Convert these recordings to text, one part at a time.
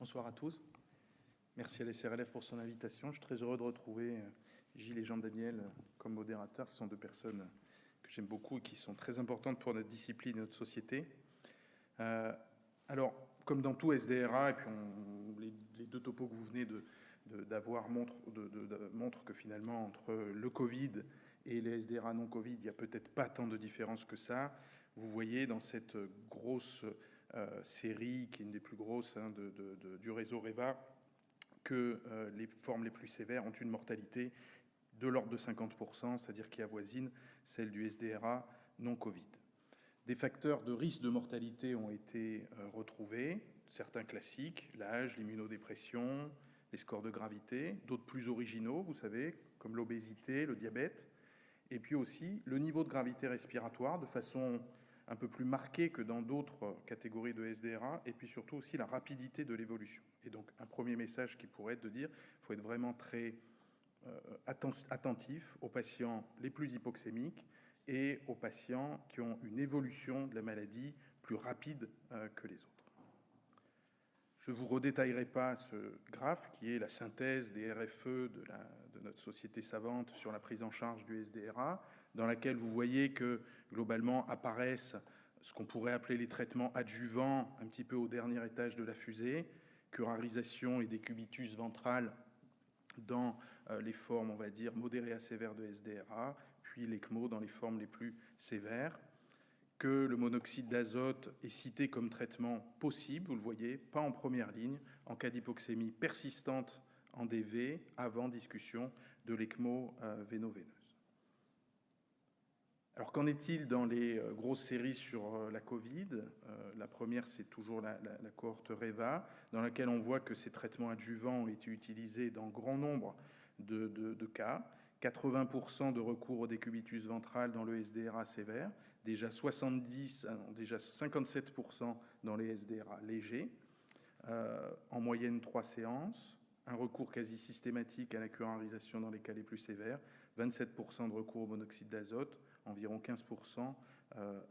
Bonsoir à tous. Merci à l'SRLF pour son invitation. Je suis très heureux de retrouver Gilles et Jean-Daniel comme modérateurs, qui sont deux personnes que j'aime beaucoup et qui sont très importantes pour notre discipline et notre société. Alors, comme dans tout SDRA, et puis les deux topos que vous venez d'avoir montrent que finalement, entre le Covid et les SDRA non Covid, il n'y a peut-être pas tant de différence que ça. Vous voyez dans cette grosse série, qui est une des plus grosses du réseau REVA, que les formes les plus sévères ont une mortalité de l'ordre de 50%, c'est-à-dire qui avoisine celle du SDRA non Covid. Des facteurs de risque de mortalité ont été retrouvés, certains classiques, l'âge, l'immunodépression, les scores de gravité, d'autres plus originaux, vous savez, comme l'obésité, le diabète, et puis aussi le niveau de gravité respiratoire de façon un peu plus marquée que dans d'autres catégories de SDRA, et puis surtout aussi la rapidité de l'évolution. Et donc un premier message qui pourrait être de dire qu'il faut être vraiment très attentif aux patients les plus hypoxémiques et aux patients qui ont une évolution de la maladie plus rapide que les autres. Je ne vous redétaillerai pas ce graphe qui est la synthèse des RFE de notre société savante sur la prise en charge du SDRA, dans laquelle vous voyez que globalement apparaissent ce qu'on pourrait appeler les traitements adjuvants un petit peu au dernier étage de la fusée, curarisation et décubitus ventral dans les formes, on va dire, modérées à sévères de SDRA, puis l'ECMO dans les formes les plus sévères, que le monoxyde d'azote est cité comme traitement possible, vous le voyez, pas en première ligne, en cas d'hypoxémie persistante en DV, avant discussion de l'ECMO véno-veineuse. Alors qu'en est-il dans les grosses séries sur la Covid? La première, c'est toujours la cohorte REVA, dans laquelle on voit que ces traitements adjuvants ont été utilisés dans grand nombre de cas. 80% de recours au décubitus ventral dans le SDRA sévère, déjà 57% dans les SDRA légers, en moyenne 3 séances, un recours quasi systématique à la curarisation dans les cas les plus sévères, 27% de recours au monoxyde d'azote, environ 15%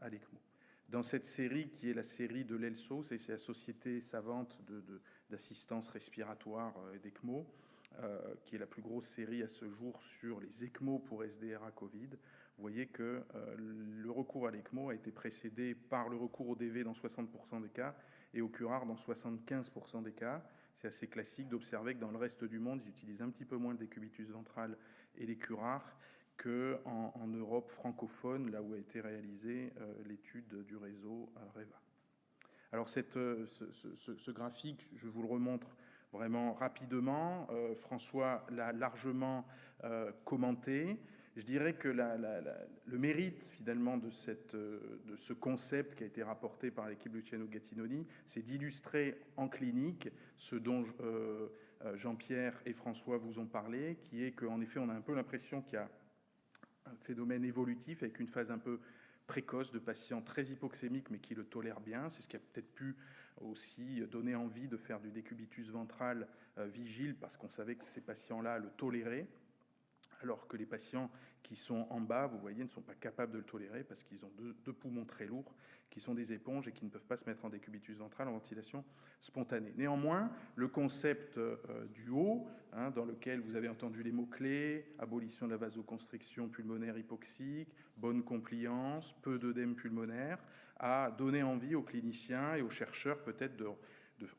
à l'ECMO. Dans cette série, qui est la série de l'ELSO, c'est la société savante d'assistance respiratoire et d'ECMO, qui est la plus grosse série à ce jour sur les ECMO pour SDRA Covid, vous voyez que le recours à l'ECMO a été précédé par le recours au DV dans 60% des cas et au curar dans 75% des cas. C'est assez classique d'observer que dans le reste du monde, ils utilisent un petit peu moins le décubitus ventral et les curars qu'en Europe francophone, là où a été réalisée l'étude du réseau REVA. Alors ce graphique, je vous le remontre vraiment rapidement. François l'a largement commenté. Je dirais que le mérite finalement de ce concept qui a été rapporté par l'équipe Luciano Gattinoni, c'est d'illustrer en clinique ce dont Jean-Pierre et François vous ont parlé, qui est qu'en effet on a un peu l'impression qu'il y a un phénomène évolutif avec une phase un peu précoce de patients très hypoxémiques mais qui le tolèrent bien. C'est ce qui a peut-être pu aussi donner envie de faire du décubitus ventral vigile parce qu'on savait que ces patients-là le toléraient, alors que les patients qui sont en bas, vous voyez, ne sont pas capables de le tolérer parce qu'ils ont deux poumons très lourds, qui sont des éponges et qui ne peuvent pas se mettre en décubitus ventral en ventilation spontanée. Néanmoins, le concept du haut, dans lequel vous avez entendu les mots-clés, abolition de la vasoconstriction pulmonaire hypoxique, bonne compliance, peu d'œdème pulmonaire, a donné envie aux cliniciens et aux chercheurs peut-être de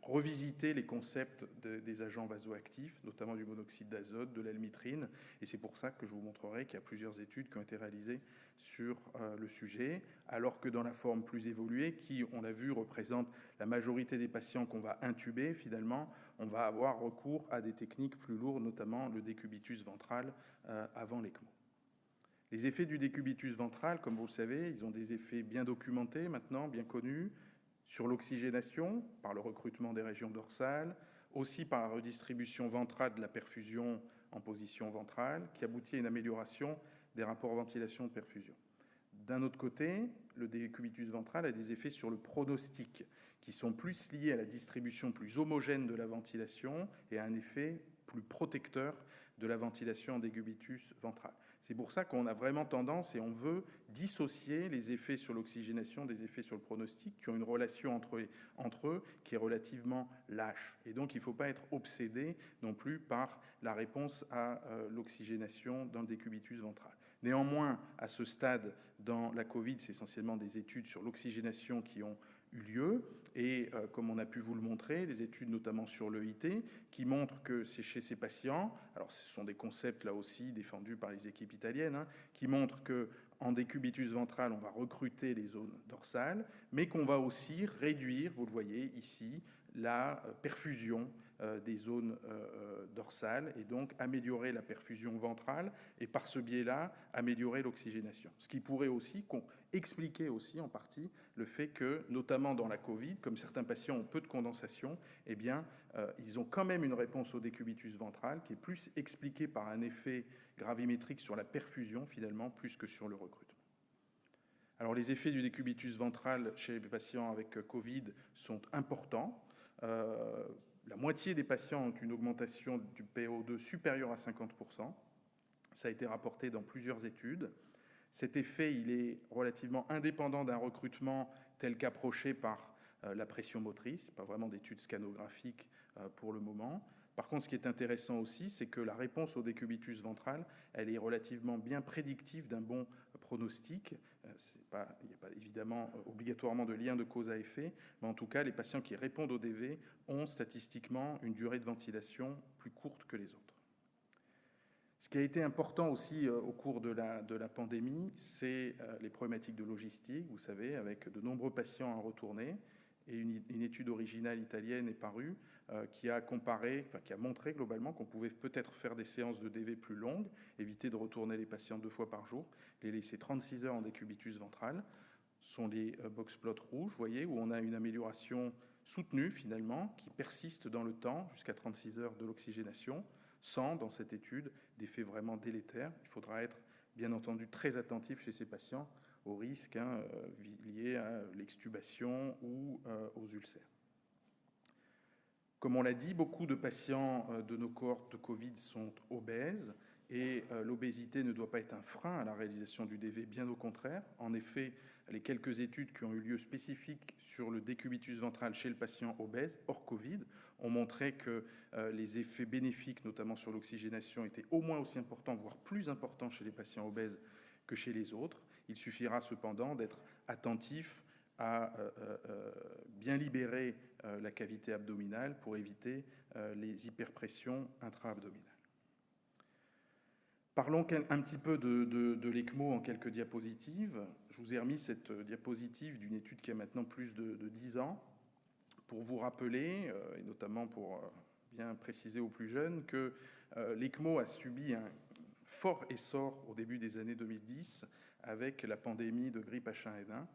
revisiter les concepts des agents vasoactifs, notamment du monoxyde d'azote, de l'almitrine, et c'est pour ça que je vous montrerai qu'il y a plusieurs études qui ont été réalisées sur le sujet, alors que dans la forme plus évoluée, qui, on l'a vu, représente la majorité des patients qu'on va intuber, finalement, on va avoir recours à des techniques plus lourdes, notamment le décubitus ventral avant l'ECMO. Les effets du décubitus ventral, comme vous le savez, ils ont des effets bien documentés maintenant, bien connus, sur l'oxygénation, par le recrutement des régions dorsales, aussi par la redistribution ventrale de la perfusion en position ventrale, qui aboutit à une amélioration des rapports ventilation-perfusion. D'un autre côté, le décubitus ventral a des effets sur le pronostic, qui sont plus liés à la distribution plus homogène de la ventilation et à un effet plus protecteur de la ventilation en décubitus ventral. C'est pour ça qu'on a vraiment tendance et on veut dissocier les effets sur l'oxygénation des effets sur le pronostic, qui ont une relation entre eux qui est relativement lâche. Et donc il ne faut pas être obsédé non plus par la réponse à l'oxygénation dans le décubitus ventral. Néanmoins, à ce stade, dans la Covid, c'est essentiellement des études sur l'oxygénation qui ont eu lieu, et comme on a pu vous le montrer, des études notamment sur l'EIT, qui montrent que c'est chez ces patients, alors ce sont des concepts là aussi défendus par les équipes italiennes, qui montrent que en décubitus ventral, on va recruter les zones dorsales, mais qu'on va aussi réduire, vous le voyez ici, la perfusion des zones dorsales, et donc améliorer la perfusion ventrale, et par ce biais-là, améliorer l'oxygénation. Ce qui pourrait aussi expliquer aussi en partie le fait que, notamment dans la Covid, comme certains patients ont peu de condensation, eh bien, ils ont quand même une réponse au décubitus ventral qui est plus expliquée par un effet gravimétrique sur la perfusion, finalement, plus que sur le recrutement. Alors, les effets du décubitus ventral chez les patients avec Covid sont importants. La moitié des patients ont une augmentation du PO2 supérieure à 50%. Ça a été rapporté dans plusieurs études. Cet effet, il est relativement indépendant d'un recrutement tel qu'approché par la pression motrice, pas vraiment d'études scanographiques pour le moment. Par contre, ce qui est intéressant aussi, c'est que la réponse au décubitus ventral, elle est relativement bien prédictive d'un bon pronostic. Il n'y a pas évidemment obligatoirement de lien de cause à effet, mais en tout cas, les patients qui répondent au DV ont statistiquement une durée de ventilation plus courte que les autres. Ce qui a été important aussi au cours de la pandémie, c'est les problématiques de logistique, vous savez, avec de nombreux patients à retourner. Et une étude originale italienne est parue qui a montré globalement qu'on pouvait peut-être faire des séances de DV plus longues, éviter de retourner les patients 2 fois par jour, les laisser 36 heures en décubitus ventral. Ce sont les box plots rouges, vous voyez, où on a une amélioration soutenue finalement, qui persiste dans le temps, jusqu'à 36 heures de l'oxygénation, sans, dans cette étude, d'effets vraiment délétères. Il faudra être, bien entendu, très attentif chez ces patients aux risques liés à l'extubation ou aux ulcères. Comme on l'a dit, beaucoup de patients de nos cohortes de Covid sont obèses, et l'obésité ne doit pas être un frein à la réalisation du DV, bien au contraire. En effet, les quelques études qui ont eu lieu spécifiques sur le décubitus ventral chez le patient obèse, hors Covid, ont montré que les effets bénéfiques, notamment sur l'oxygénation, étaient au moins aussi importants, voire plus importants chez les patients obèses que chez les autres. Il suffira cependant d'être attentif à bien libérer la cavité abdominale pour éviter les hyperpressions intra-abdominales. Parlons un petit peu de l'ECMO en quelques diapositives. Je vous ai remis cette diapositive d'une étude qui a maintenant plus de 10 ans, pour vous rappeler, et notamment pour bien préciser aux plus jeunes, que l'ECMO a subi un fort essor au début des années 2010 avec la pandémie de grippe H1N1.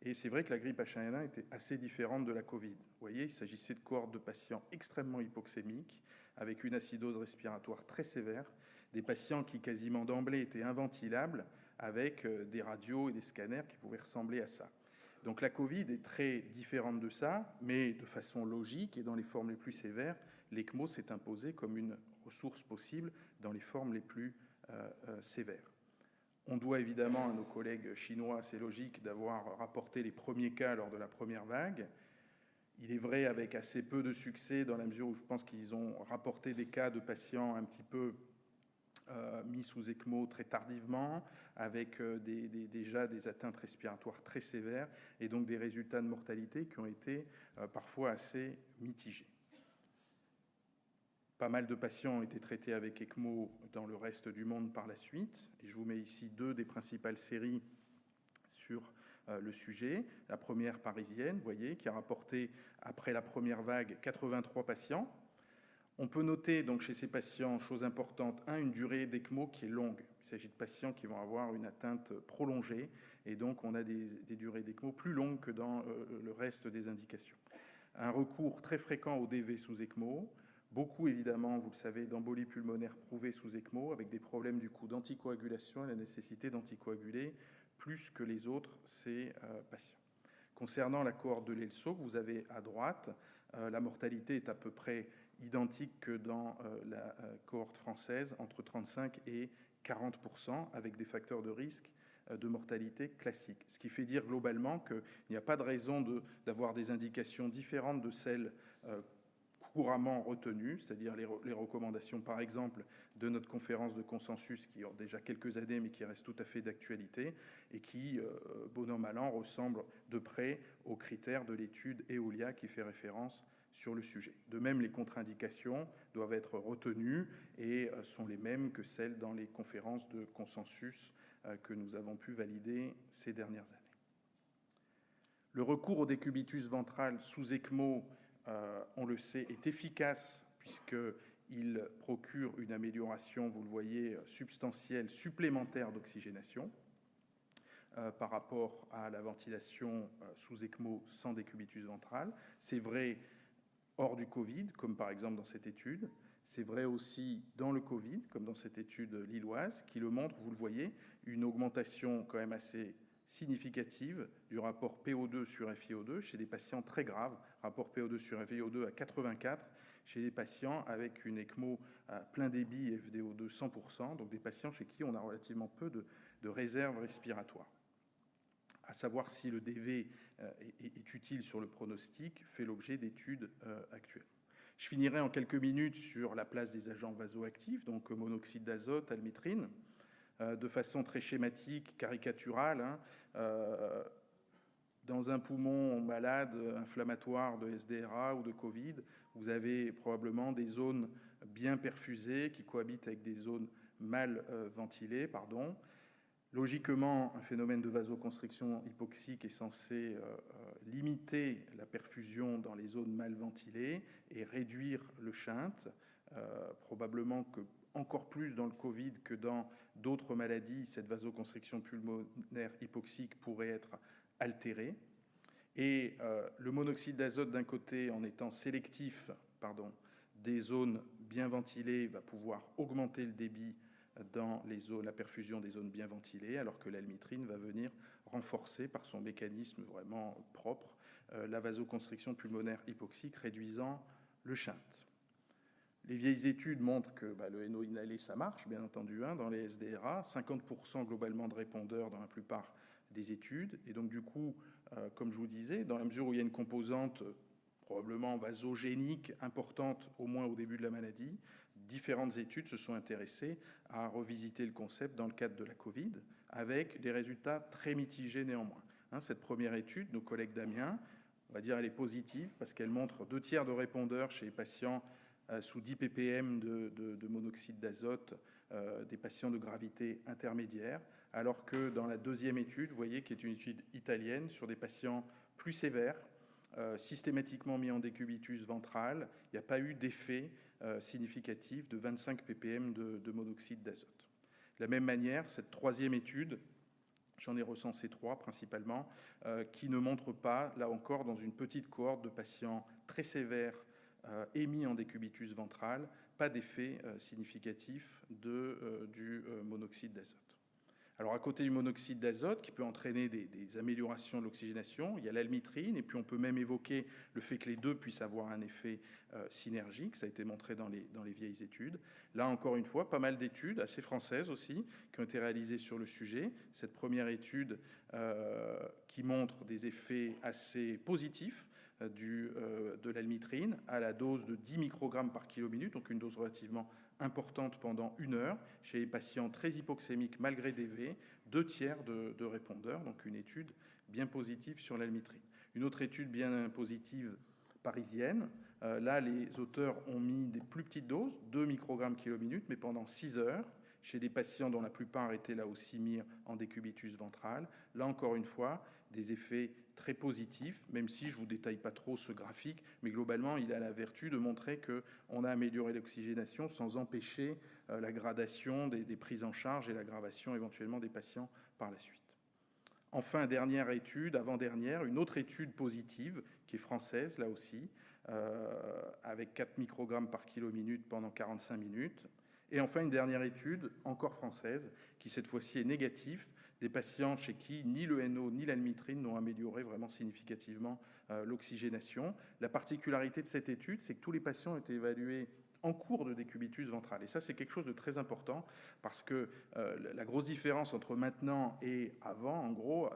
Et c'est vrai que la grippe H1N1 était assez différente de la Covid. Vous voyez, il s'agissait de cohortes de patients extrêmement hypoxémiques, avec une acidose respiratoire très sévère, des patients qui quasiment d'emblée étaient inventilables, avec des radios et des scanners qui pouvaient ressembler à ça. Donc la Covid est très différente de ça, mais de façon logique et dans les formes les plus sévères, l'ECMO s'est imposé comme une ressource possible dans les formes les plus sévères. On doit évidemment à nos collègues chinois, c'est logique, d'avoir rapporté les premiers cas lors de la première vague. Il est vrai avec assez peu de succès, dans la mesure où je pense qu'ils ont rapporté des cas de patients un petit peu mis sous ECMO très tardivement, avec déjà des atteintes respiratoires très sévères, et donc des résultats de mortalité qui ont été parfois assez mitigés. Pas mal de patients ont été traités avec ECMO dans le reste du monde par la suite, et je vous mets ici 2 des principales séries sur le sujet. La première parisienne, vous voyez, qui a rapporté après la première vague 83 patients. On peut noter donc chez ces patients, chose importante, une durée d'ECMO qui est longue. Il s'agit de patients qui vont avoir une atteinte prolongée, et donc on a des durées d'ECMO plus longues que dans le reste des indications. Un recours très fréquent au DV sous ECMO, beaucoup évidemment, vous le savez, d'embolie pulmonaire prouvée sous ECMO, avec des problèmes du coup d'anticoagulation et la nécessité d'anticoaguler plus que les autres, ces patients. Concernant la cohorte de l'ELSO que vous avez à droite, La mortalité est à peu près identique que dans la cohorte française, entre 35 et 40%, avec des facteurs de risque de mortalité classiques. Ce qui fait dire globalement qu'il n'y a pas de raison d'avoir des indications différentes de celles couramment retenues, c'est-à-dire les recommandations, par exemple, de notre conférence de consensus, qui ont déjà quelques années, mais qui restent tout à fait d'actualité, et qui, bon an, mal an, ressemblent de près aux critères de l'étude Eolia qui fait référence sur le sujet. De même, les contre-indications doivent être retenues et sont les mêmes que celles dans les conférences de consensus que nous avons pu valider ces dernières années. Le recours au décubitus ventral sous ECMO, on le sait, est efficace puisqu'il procure une amélioration, vous le voyez, substantielle, supplémentaire d'oxygénation par rapport à la ventilation sous ECMO sans décubitus ventral. C'est vrai hors du Covid, comme par exemple dans cette étude. C'est vrai aussi dans le Covid, comme dans cette étude lilloise, qui le montre, vous le voyez, une augmentation quand même assez significative du rapport PO2 sur FiO2 chez des patients très graves, rapport PO2 sur FiO2 à 84, chez des patients avec une ECMO à plein débit et FiO2 100%, donc des patients chez qui on a relativement peu de réserve respiratoire. À savoir si le DV est utile sur le pronostic fait l'objet d'études actuelles. Je finirai en quelques minutes sur la place des agents vasoactifs, donc monoxyde d'azote, almitrine, de façon très schématique, caricaturale. Dans un poumon malade, inflammatoire de SDRA ou de Covid, vous avez probablement des zones bien perfusées qui cohabitent avec des zones mal ventilées, Logiquement, un phénomène de vasoconstriction hypoxique est censé limiter la perfusion dans les zones mal ventilées et réduire le shunt. Probablement que encore plus dans le Covid que dans d'autres maladies, cette vasoconstriction pulmonaire hypoxique pourrait être altérée. Et le monoxyde d'azote, d'un côté, en étant sélectif des zones bien ventilées, va pouvoir augmenter le débit dans la perfusion des zones bien ventilées, alors que l'almitrine va venir renforcer par son mécanisme vraiment propre la vasoconstriction pulmonaire hypoxique, réduisant le shunt. Les vieilles études montrent que le NO inhalé, ça marche, bien entendu, dans les SDRA, 50% globalement de répondeurs dans la plupart des études. Et donc, du coup, comme je vous disais, dans la mesure où il y a une composante probablement vasogénique importante, au moins au début de la maladie, différentes études se sont intéressées à revisiter le concept dans le cadre de la Covid, avec des résultats très mitigés néanmoins. Cette première étude, nos collègues d'Amiens, on va dire elle est positive parce qu'elle montre 2/3 de répondeurs chez les patients sous 10 ppm de monoxyde d'azote, des patients de gravité intermédiaire, alors que dans la deuxième étude, vous voyez, qui est une étude italienne, sur des patients plus sévères, systématiquement mis en décubitus ventral, il n'y a pas eu d'effet significatif de 25 ppm de monoxyde d'azote. De la même manière, cette troisième étude, j'en ai recensé 3 principalement, qui ne montrent pas, là encore, dans une petite cohorte de patients très sévères émis en décubitus ventral, pas d'effet significatif du monoxyde d'azote. Alors, à côté du monoxyde d'azote, qui peut entraîner des améliorations de l'oxygénation, il y a l'almitrine, et puis on peut même évoquer le fait que les deux puissent avoir un effet synergique. Ça a été montré dans les vieilles études. Là, encore une fois, pas mal d'études, assez françaises aussi, qui ont été réalisées sur le sujet. Cette première étude qui montre des effets assez positifs de l'almitrine à la dose de 10 microgrammes par kilo-minute, donc une dose relativement importante pendant 1 heure, chez les patients très hypoxémiques malgré DV, 2/3 de répondeurs, donc une étude bien positive sur l'almitrine. Une autre étude bien positive parisienne, là les auteurs ont mis des plus petites doses, 2 microgrammes kilo-minute, mais pendant 6 heures, chez des patients dont la plupart étaient là aussi mis en décubitus ventral. Là encore une fois, des effets très positifs, même si je ne vous détaille pas trop ce graphique, mais globalement, il a la vertu de montrer qu'on a amélioré l'oxygénation sans empêcher la gradation des prises en charge et l'aggravation éventuellement des patients par la suite. Enfin, dernière étude, avant-dernière, une autre étude positive, qui est française, là aussi, avec 4 microgrammes par kilo-minute pendant 45 minutes. Et enfin, une dernière étude, encore française, qui cette fois-ci est négative, des patients chez qui ni le NO ni l'almitrine n'ont amélioré vraiment significativement l'oxygénation. La particularité de cette étude, c'est que tous les patients ont été évalués en cours de décubitus ventral. Et ça, c'est quelque chose de très important parce que la grosse différence entre maintenant et avant, en gros,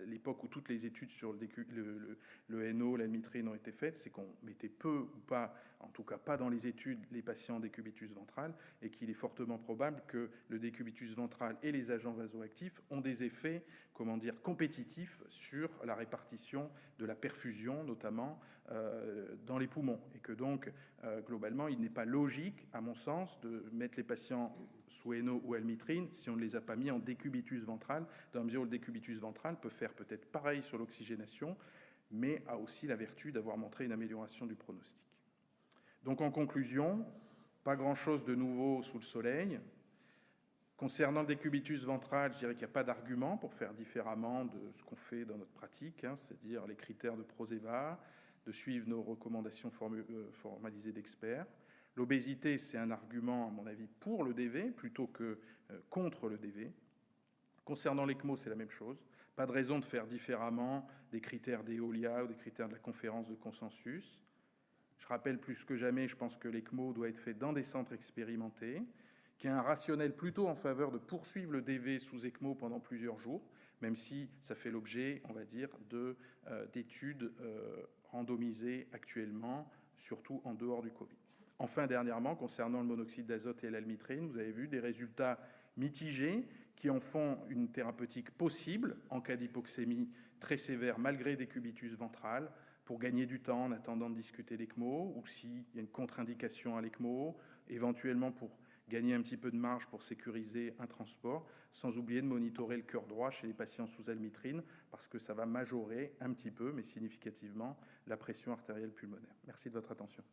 l'époque où toutes les études sur le NO, l'almitrine ont été faites, c'est qu'on mettait peu ou pas, en tout cas pas dans les études, les patients en décubitus ventral et qu'il est fortement probable que le décubitus ventral et les agents vasoactifs ont des effets, compétitifs sur la répartition de la perfusion, notamment dans les poumons. Et que donc, globalement, il n'est pas logique, à mon sens, de mettre les patients sous NO ou almitrine si on ne les a pas mis en décubitus ventral, dans la mesure où le décubitus ventral peut faire peut-être pareil sur l'oxygénation, mais a aussi la vertu d'avoir montré une amélioration du pronostic. Donc en conclusion, pas grand-chose de nouveau sous le soleil. Concernant le décubitus ventral, je dirais qu'il n'y a pas d'argument pour faire différemment de ce qu'on fait dans notre pratique, c'est-à-dire les critères de PROSEVA, de suivre nos recommandations formalisées d'experts. L'obésité, c'est un argument, à mon avis, pour le DV plutôt que contre le DV. Concernant l'ECMO, c'est la même chose. Pas de raison de faire différemment des critères d'Eolia ou des critères de la conférence de consensus. Je rappelle plus que jamais, je pense que l'ECMO doit être fait dans des centres expérimentés, qu'il y a un rationnel plutôt en faveur de poursuivre le DV sous ECMO pendant plusieurs jours, même si ça fait l'objet, on va dire, d'études randomisées actuellement, surtout en dehors du Covid. Enfin, dernièrement, concernant le monoxyde d'azote et l'almitrine, vous avez vu des résultats mitigés qui en font une thérapeutique possible en cas d'hypoxémie très sévère malgré décubitus ventral, pour gagner du temps en attendant de discuter l'ECMO, ou s'il y a une contre-indication à l'ECMO, éventuellement pour gagner un petit peu de marge pour sécuriser un transport, sans oublier de monitorer le cœur droit chez les patients sous almitrine, parce que ça va majorer un petit peu, mais significativement, la pression artérielle pulmonaire. Merci de votre attention.